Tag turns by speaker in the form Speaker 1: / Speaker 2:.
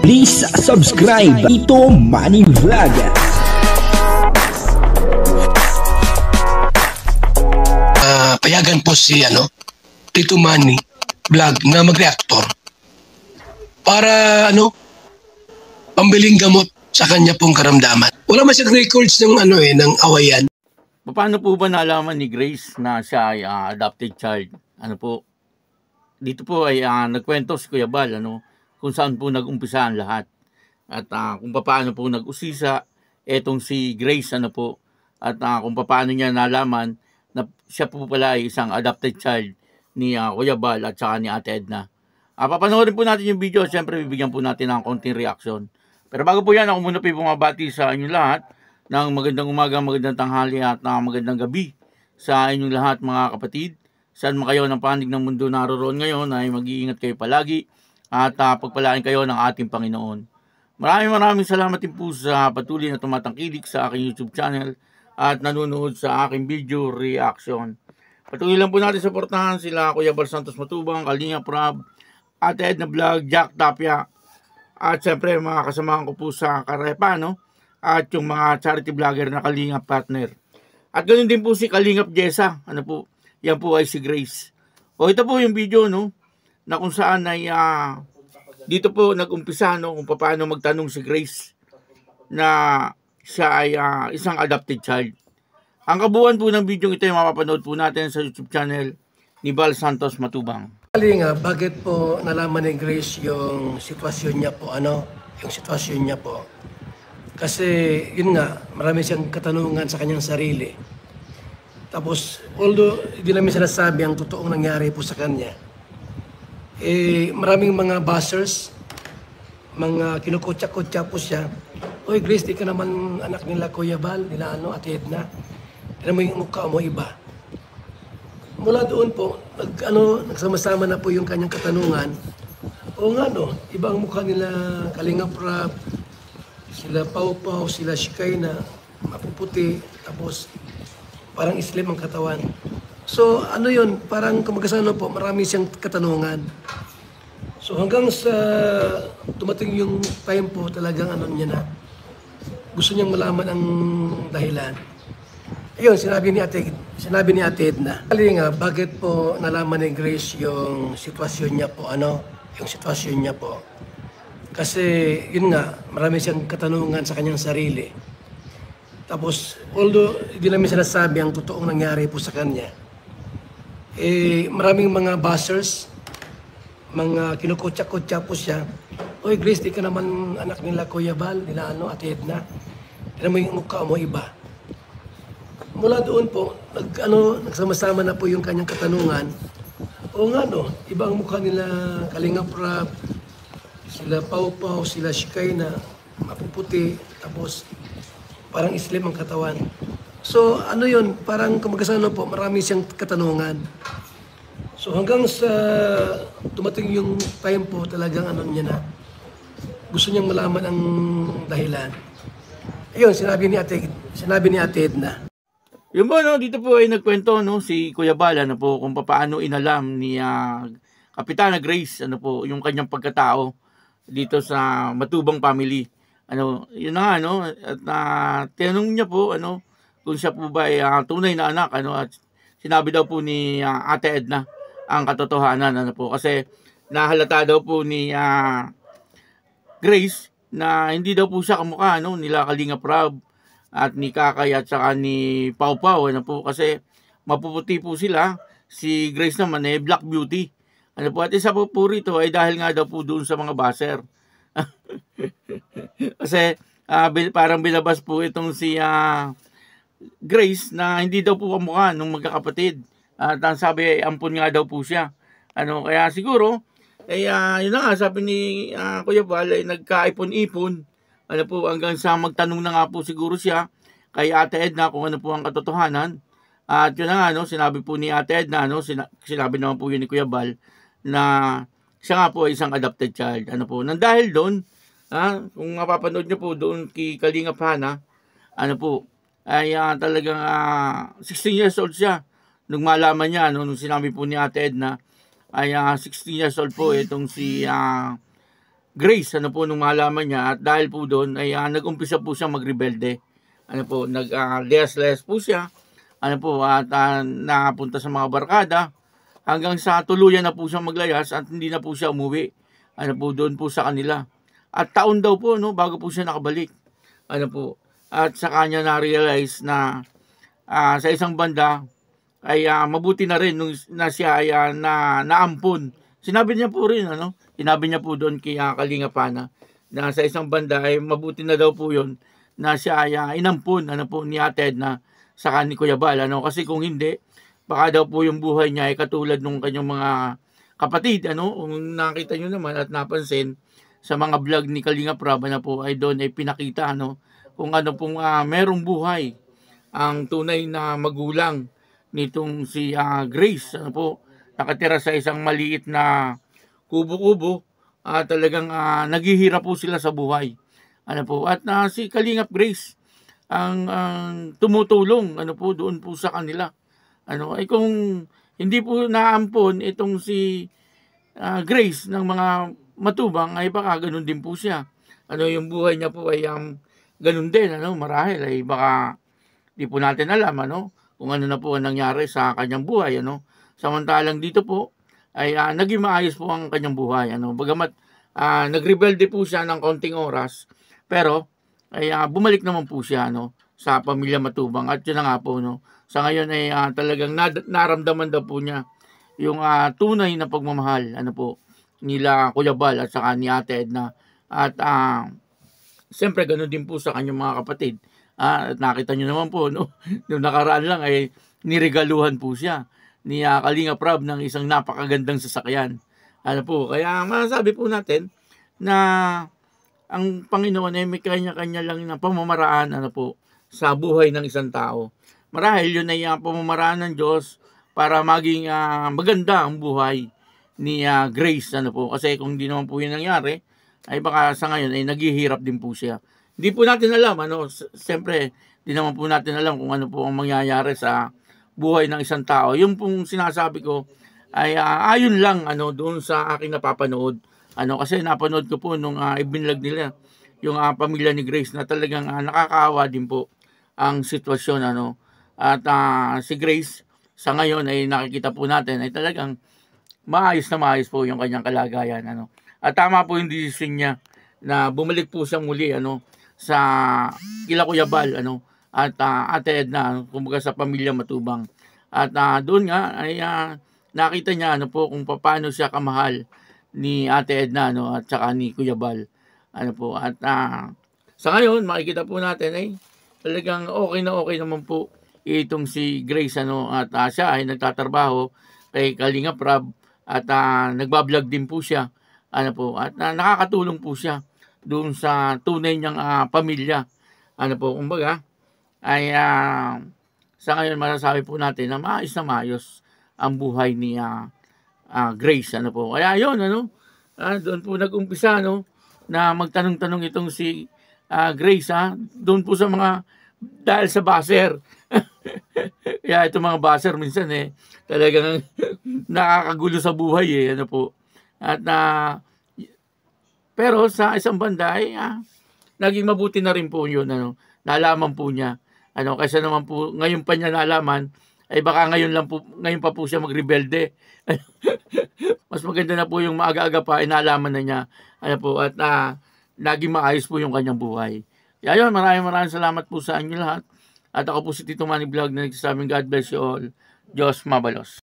Speaker 1: Please subscribe Ito Money Vlog.
Speaker 2: Payagan po si Tito Manny Vlog na mag-reactor para pambiling gamot sa kanya pong karamdaman. Wala man siyang records ng ng awayan.
Speaker 3: Paano po ba nalaman ni Grace na siya ay adopted child? Dito po ay nagkwento si Kuya Bal kung saan po nag-umpisa ang lahat. At kung paano po nag-usisa etong si Grace at kung paano niya nalaman na siya po pala ay isang adopted child ni Kuya Bal at saka ni Ate Edna. Papanoorin po natin yung video. Siyempre bibigyan po natin ng konting reaction. Pero bago po yan, ako muna po bumabati sa inyong lahat ng magandang umaga, magandang tanghali at magandang gabi sa inyong lahat mga kapatid. Saan kayo ng panig ng mundo naroon ngayon ay mag-iingat kayo palagi at pagpalain kayo ng ating Panginoon. Maraming salamat din po sa patuloy na tumatangkilik sa aking YouTube channel at nanonood sa aking video reaction. Patuloy lang po natin suportahan sila Kuya Bal Santos Matubang, Kalinga Prab, Ate Edna Vlog, Jack Tapia, at siyempre mga kasamahan ko po sa Karepa, at yung mga charity vlogger na Kalingap partner. At ganoon din po si Kalingap Jessa, yan po ay si Grace. Ito po yung video, na kung saan ay dito po nag-umpisa kung paano magtanong si Grace na siya ay isang adopted child. Ang kabuuan po ng video ito ay mapapanood po natin sa YouTube channel ni Bal Santos Matubang.
Speaker 2: Bakit po nalaman ni Grace yung sitwasyon niya po, yung sitwasyon niya po? Kasi yun nga, marami siyang katanungan sa kanyang sarili. Tapos, although hindi namin sinasabi ang totoong nangyari po sa kanya, maraming mga buzzers, mga kinukutsa-kutsa po siya. Oy Grace, di ka naman anak nila Kuya Bal, nila Ate Edna. Tignan mo yung mukha mo iba. Mula doon po, nagsama-sama na po yung kanyang katanungan. O nga iba ang mukha nila Kalinga Prab, sila Pau Pau, sila Shikay na mapuputi, tapos parang slim ang katawan. So yun, parang kumagkasano po, marami siyang katanungan. So hanggang sa tumating yung time po, talagang niya na, gusto niyang malaman ang dahilan. Ayun, sinabi ni Ate Edna. Bakit po nalaman ni Grace yung sitwasyon niya po, yung sitwasyon niya po? Kasi yun nga, marami siyang katanungan sa kanyang sarili. Tapos, although hindi namin sinasabi ang totoong nangyari po sa kanya, maraming mga buzzers, mga kinukutsa-kutsa po siya. Oy Grace, di ka naman anak nila Kuya Bal, nila Ate Edna. Tignan mo yung mukha mo iba. Mula doon po, nagsama-sama na po yung kanyang katanungan. O nga iba ang mukha nila Kalinga Prab, sila Pau Pau, sila Shikay na mapuputi, tapos parang slim ang katawan. So yun, parang kumagkasano po, marami siyang katanungan. So hanggang sa tumating yung time po, talagang niya na, gusto niyang malaman ang dahilan. Ayun, sinabi ni Ate Edna.
Speaker 3: Yung po, dito po ay nagkwento si Kuya Bal kung paano inalam ni Kapitana Grace yung kanyang pagkatao dito sa Matubang family. Yun na at tinanong niya po kung siya po ba ay tunay na anak at sinabi daw po ni Ate Edna ang katotohanan kasi nahalata daw po ni Grace na hindi daw po siya kamukha nila Kalinga Prab at ni Kakay at saka ni Pau Pau kasi mapuputi po sila. Si Grace naman black beauty at isa po rito ay dahil nga daw po doon sa mga buzzer. Kasi parang binabas po itong si Grace na hindi daw po kamukha nung magkakapatid at sabi ampun nga daw po siya kaya siguro yun na nga sabi ni Kuya Bal ay nagkaipon-ipon hanggang sa magtanong na nga po siguro siya kay Ate Edna kung ano po ang katotohanan. At yun na nga, sinabi po ni Ate Edna, sinabi naman po yun ni Kuya Bal, na siya nga po ay isang adopted child. Nang dahil doon, kung mapapanood niyo po doon kay Kalinga Hana, ay talagang 16 years old siya. Nung malaman niya, nung sinabi po ni Ate Edna, ay 16 years old po itong si Grace, ano po, nung malaman niya, at dahil po doon ay nag-umpisa po siya magrebelde. Ano po, nag-lehas-lehas po siya, ano po, at napunta sa mga barkada, hanggang sa tuluyan na po siya maglayas at hindi na po siya umuwi. Ano po, doon po sa kanila. At taon daw po, no, bago po siya nakabalik. Ano po, at sa kanya na-realize na sa isang banda ay mabuti na rin nung na siya ay naampun. Sinabi niya po rin, ano, sinabi niya po doon kay Kalinga Pana na sa isang banda ay mabuti na daw po yun na siya ay inampun, ano po, ni Ate Edna sa ni Kuya Bal, ano, kasi kung hindi, baka daw po yung buhay niya ay katulad nung kanyang mga kapatid, ano, kung nakita nyo naman at napansin sa mga vlog ni Kalinga Prab na po ay doon ay pinakita, ano, kung ano pong merong buhay ang tunay na magulang nitong si Grace, ano po, nakatira sa isang maliit na kubo-kubo, talagang naghihirap po sila sa buhay. Ano po, at si Kalingap Grace ang tumutulong, ano po, doon po sa kanila. Ano, ay kung hindi po naampon itong si Grace ng mga matubang, ay baka ganun din po siya. Ano, yung buhay niya po ay ganun din, ano, marahil ay baka di po natin alam, ano, kung ano na po ang nangyari sa kanyang buhay, ano. Samantalang dito po ay naging maayos po ang kanyang buhay, ano. Bagamat nagrebelde po siya ng konting oras, pero ay bumalik naman po siya, ano, sa pamilya Matubang. At yun na nga po, no, sa ngayon ay talagang naramdaman daw po niya yung tunay na pagmamahal, ano po, nila Kuya Bal at saka ni Ate Edna. At siyempre ganun din po sa kanyang mga kapatid. At nakita nyo naman po, no, nung nakaraan lang ay niregaluhan po siya ni Kalinga Prab ng isang napakagandang sasakyan. Ano po, kaya masasabi po natin na ang Panginoon ay may kanya-kanya lang na pamamaraan, ano po, sa buhay ng isang tao. Marahil yun ay pamamaraan ng Diyos para maging maganda ang buhay ni Grace, ano po. Kasi kung hindi naman po yun nangyari, ay baka sa ngayon ay naghihirap din po siya. Hindi po natin alam, ano, siyempre, hindi naman po natin alam kung ano po ang mangyayari sa buhay ng isang tao. Yung pong sinasabi ko ay ayon lang, ano, doon sa aking napapanood. Ano, kasi napanood ko po nung ibinlag nila yung pamilya ni Grace na talagang nakakaawa din po ang sitwasyon, ano. At si Grace sa ngayon ay nakikita po natin ay talagang maayos na maayos po yung kanyang kalagayan, ano. At tama po yung decision niya na bumalik po siya muli, ano, sa kila Kuya Bal, ano, at Ate Edna, kumbaga sa pamilya Matubang. At doon nga ay nakita niya, ano po, kung paano siya kamahal ni Ate Edna, ano, at saka ni Kuya Bal, ano po. At sa ngayon makikita po natin ay talagang okay na okay naman po itong si Grace, ano, at siya ay nagtatrabaho kay Kalinga Prab at nagbablog din po siya, ano po, at nakakatulong po siya doon sa tunay niyang pamilya, ano po, kumbaga ay sa ngayon masasabi po natin na maayos ang buhay ni Grace, ano po. Kaya yun, ano, doon po nag-umpisa, no, na magtanong-tanong itong si Grace, doon po sa mga dahil sa baser. Kaya itong mga baser minsan talagang nakakagulo sa buhay, ano po. At pero sa isang banda ay naging mabuti na rin po yun, ano, nalaman po niya, ano, kaysa naman po ngayon pa niya nalaman ay baka ngayon pa po siya magrebelde. Mas maganda na po yung maaga-aga pa ay nalaman na niya, ano po, at naging maayos po yung kanyang buhay. Kaya yun, maraming salamat po sa inyo lahat. At ako po si Tito Manny Vlog na nagsasabing God bless you all. Diyos mabalos.